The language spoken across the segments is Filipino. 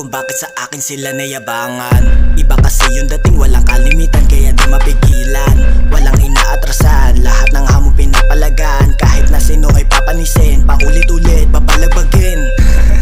kung bakit sa akin sila nayabangan. Iba kasi yung dating, walang kalimitan, kaya di mapigilan. Walang inaatrasan, lahat ng hamon pinapalagan. Kahit na sino ay papanisin, paulit-ulit papalabagin.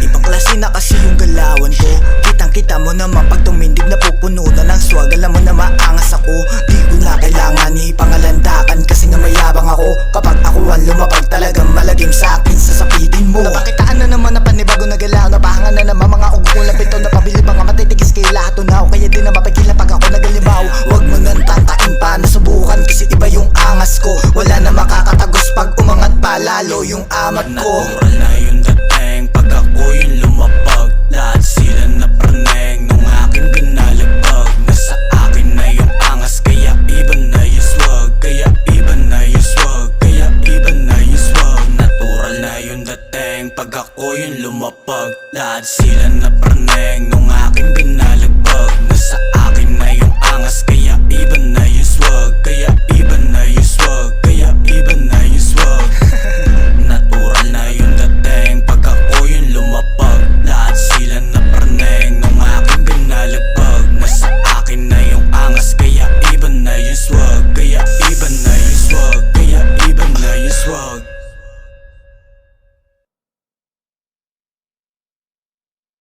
Ibang klase na kasi yung galawan ko. Kitang-kita mo naman pag tumindig na pupuno na ng swag. Alam mo na maangas ako, di ko na kailangan ipangalandakan, kasi nga mayabang ako. Kapag ako ang lumapag, talagang malagim sa akin, sasapitin mo. Napakitaan na naman na panibago na galaw. Napahangan na naman mga ugo kong lapit. Napabili pa nga matitigis kay lahat tunaw, kaya di na mapagilan pag ako nagalimaw. Huwag mo nang tangkain pa, nasubukan kasi iba yung angas ko. Wala na makakatagos pag umangat pa, lalo yung amat ko.